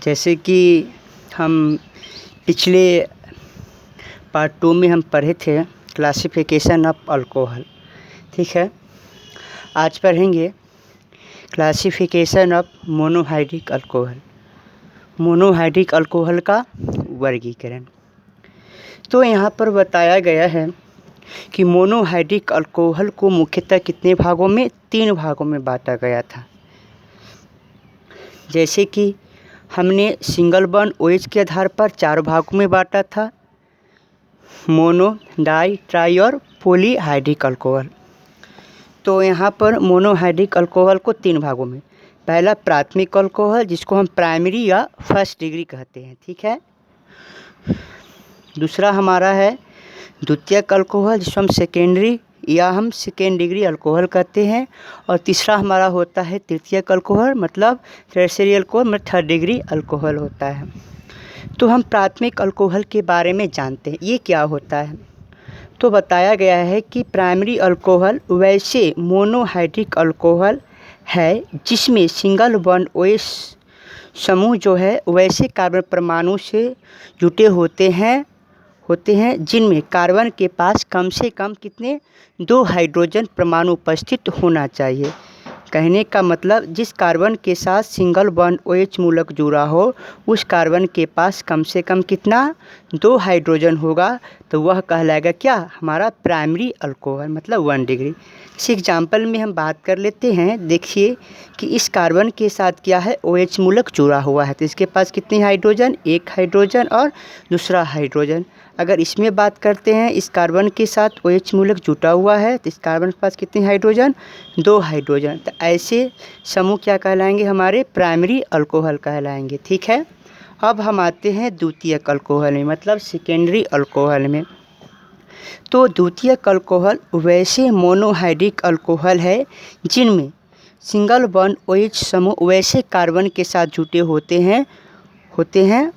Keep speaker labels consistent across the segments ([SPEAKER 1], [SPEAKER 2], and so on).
[SPEAKER 1] जैसे कि हम पिछले पार्ट 2 में हम पढ़े थे क्लासिफिकेशन ऑफ अल्कोहल। ठीक है, आज पढ़ेंगे classification of monohydric alcohol, monohydric alcohol का वर्गीकरण। तो यहाँ पर बताया गया है कि मोनोहाइड्रिक अल्कोहल को मुख्यतः कितने भागों में, 3 भागों में बांटा गया था। जैसे कि हमने सिंगल बॉन्ड OH के आधार पर 4 भागों में बांटा था, मोनो, डाई, ट्राई और पॉलीहाइड्रिक अल्कोहल। तो यहाँ पर मोनोहाइड्रिक अल्कोहल को 3 भागों में, पहला प्राथमिक अल्कोहल जिसको हम प्राइमरी या फर्स्ट डिग्री कहते हैं। ठीक है, दूसरा हमारा है द्वितीयक अल्कोहल जिसको हम सेकेंडरी या हम सेकेंड डिग्री अल्कोहल कहते हैं, और तीसरा हमारा होता है तृतीयक अल्कोहल मतलब टर्शियरी अल्कोहल मतलब थर्ड डिग्री अल्कोहल होता है। तो हम प्राथमिक अल्कोहल के बारे में जानते हैं, ये क्या होता है। तो बताया गया है कि प्राइमरी अल्कोहल वैसे मोनोहाइड्रिक अल्कोहल है जिसमें सिंगल बॉन्ड OH समूह जो है वैसे कार्बन परमाणु से जुटे होते हैं जिनमें कार्बन के पास कम से कम कितने 2 हाइड्रोजन परमाणु उपस्थित होना चाहिए। कहने का मतलब जिस कार्बन के साथ सिंगल बॉन्ड OH मूलक जुड़ा हो उस कार्बन के पास कम से कम कितना 2 हाइड्रोजन होगा, तो वह कहलाएगा क्या, हमारा प्राइमरी अल्कोहल मतलब 1 डिग्री। इस एग्जाम्पल में हम बात कर लेते हैं। देखिए कि इस कार्बन के साथ क्या है, OH मूलक जुड़ा हुआ है, तो इसके पास कितने हाइड्रोजन, 1 हाइड्रोजन और दूसरा हाइड्रोजन। अगर इसमें बात करते हैं, इस कार्बन के साथ OH मूलक जुटा हुआ है तो इस कार्बन के पास कितने हाइड्रोजन, 2 हाइड्रोजन। तो ऐसे समूह क्या कहलाएंगे, हमारे प्राइमरी अल्कोहल कहलाएंगे। ठीक है, अब हम आते हैं द्वितीयक अल्कोहल में मतलब सेकेंडरी अल्कोहल में। तो द्वितीयक अल्कोहल वैसे मोनोहाइड्रिक अल्कोहल है जिनमें सिंगल बॉन्ड OH समूह वैसे कार्बन के साथ जुटे होते हैं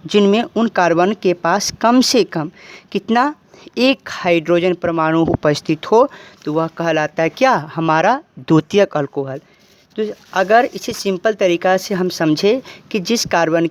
[SPEAKER 1] जिनमें उन कार्बन के पास कम से कम कितना 1 हाइड्रोजन परमाणु उपस्थित हो, तो वह कहलाता है क्या, हमारा द्वितीयक अल्कोहल। तो अगर इसे सिंपल तरीक़ा से हम समझे कि जिस कार्बन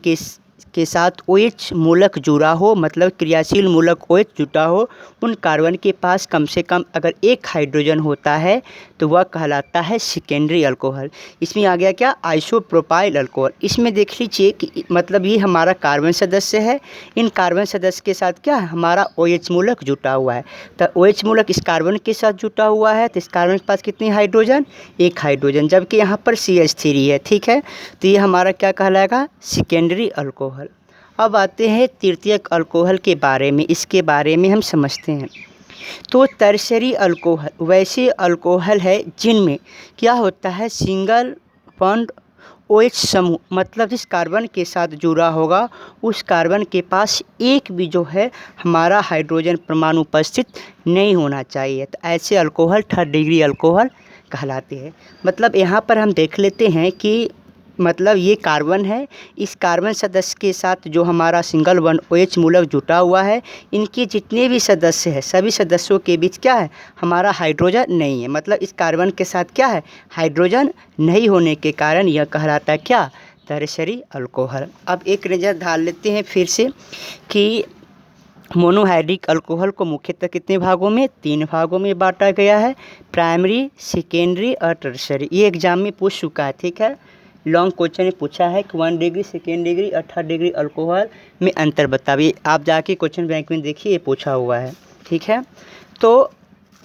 [SPEAKER 1] के साथ OH मूलक जुड़ा हो मतलब क्रियाशील मूलक OH जुटा हो, उन कार्बन के पास कम से कम अगर 1 हाइड्रोजन होता है तो वह कहलाता है सेकेंडरी अल्कोहल। इसमें आ गया क्या, आइसोप्रोपाइल अल्कोहल। इसमें देख लीजिए कि मतलब ये हमारा कार्बन सदस्य है, इन कार्बन सदस्य के साथ क्या हमारा OH मूलक जुटा हुआ है, तो OH मूलक इस कार्बन के साथ जुटा हुआ है तो इस कार्बन के पास कितनी हाइड्रोजन, 1 हाइड्रोजन, जबकि यहाँ पर CH3 है। ठीक है, तो ये हमारा क्या कहलाएगा, सेकेंडरी अल्कोहल। अब आते हैं तृतीयक अल्कोहल के बारे में, इसके बारे में हम समझते हैं। तो टर्शियरी अल्कोहल वैसे अल्कोहल है जिनमें क्या होता है, सिंगल बॉन्ड OH समूह मतलब जिस कार्बन के साथ जुड़ा होगा उस कार्बन के पास एक भी जो है हमारा हाइड्रोजन परमाणु उपस्थित नहीं होना चाहिए, तो ऐसे अल्कोहल थर्ड डिग्री अल्कोहल कहलाते हैं। मतलब यहाँ पर हम देख लेते हैं कि मतलब ये कार्बन है, इस कार्बन सदस्य के साथ जो हमारा सिंगल बॉन्ड OH मूलक जुटा हुआ है, इनके जितने भी सदस्य हैं सभी सदस्यों के बीच क्या है, हमारा हाइड्रोजन नहीं है। मतलब इस कार्बन के साथ क्या है, हाइड्रोजन नहीं होने के कारण यह कहलाता है क्या, टर्शियरी अल्कोहल। अब एक नज़र डाल लेते हैं फिर से कि मोनोहाइड्रिक अल्कोहल को मुख्यतः कितने भागों में, 3 भागों में बांटा गया है, प्राइमरी, सेकेंडरी और टर्शियरी। ये एग्जाम में पूछ चुका है। ठीक है, लॉन्ग क्वेश्चन में पूछा है कि 1 डिग्री, सेकेंड डिग्री और थर्ड डिग्री अल्कोहल में अंतर बताइए। आप जाके क्वेश्चन बैंक में देखिए, ये पूछा हुआ है। ठीक है, तो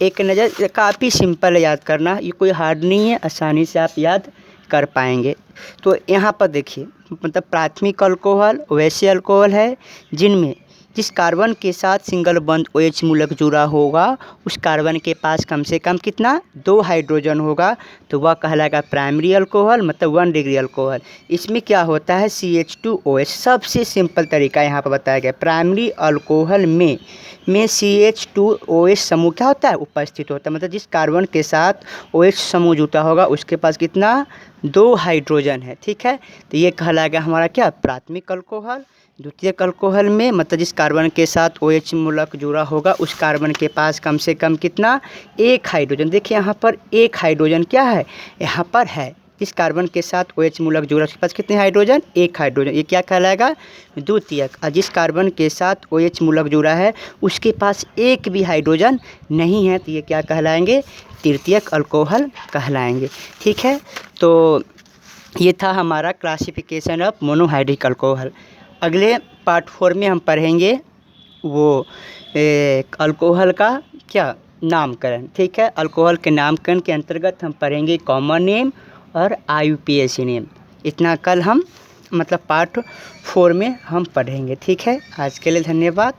[SPEAKER 1] एक नज़र काफ़ी सिंपल है याद करना, ये कोई हार्ड नहीं है, आसानी से आप याद कर पाएंगे। तो यहाँ पर देखिए मतलब प्राथमिक अल्कोहल वैसे अल्कोहल है जिनमें जिस कार्बन के साथ सिंगल बॉन्ड OH मूलक जुड़ा होगा उस कार्बन के पास कम से कम कितना 2 हाइड्रोजन होगा, तो वह कहलाएगा प्राइमरी अल्कोहल मतलब 1 डिग्री अल्कोहल। इसमें क्या होता है, CH2OH। सबसे सिंपल तरीका यहाँ पर बताया गया, प्राइमरी अल्कोहल में CH2OH समूह क्या होता है, उपस्थित होता है। मतलब जिस कार्बन के साथ OH समूह जुटा होगा उसके पास कितना 2 हाइड्रोजन है। ठीक है, तो ये कहलाएगा हमारा क्या, प्राथमिक अल्कोहल। द्वितीयक अल्कोहल में मतलब जिस कार्बन के साथ OH मूलक जुड़ा होगा उस कार्बन के पास कम से कम कितना 1 हाइड्रोजन। देखिए यहाँ पर 1 हाइड्रोजन क्या है, यहाँ पर है, जिस कार्बन के साथ OH मूलक जुड़ा उसके पास कितने हाइड्रोजन, एक हाइड्रोजन, ये क्या कहलाएगा, द्वितीयक। और जिस कार्बन के साथ OH मूलक जुड़ा है उसके पास एक भी हाइड्रोजन नहीं है तो ये क्या कहलाएंगे, तृतीयक अल्कोहल कहलाएंगे। ठीक है, तो ये था हमारा क्लासिफिकेशन ऑफ मोनोहाइड्रिक अल्कोहल। अगले पार्ट 4 में हम पढ़ेंगे वो अल्कोहल का क्या नामकरण। ठीक है, अल्कोहल के नामकरण के अंतर्गत हम पढ़ेंगे कॉमन नेम और IUPAC नेम। इतना कल हम मतलब पार्ट 4 में हम पढ़ेंगे। ठीक है, आज के लिए धन्यवाद।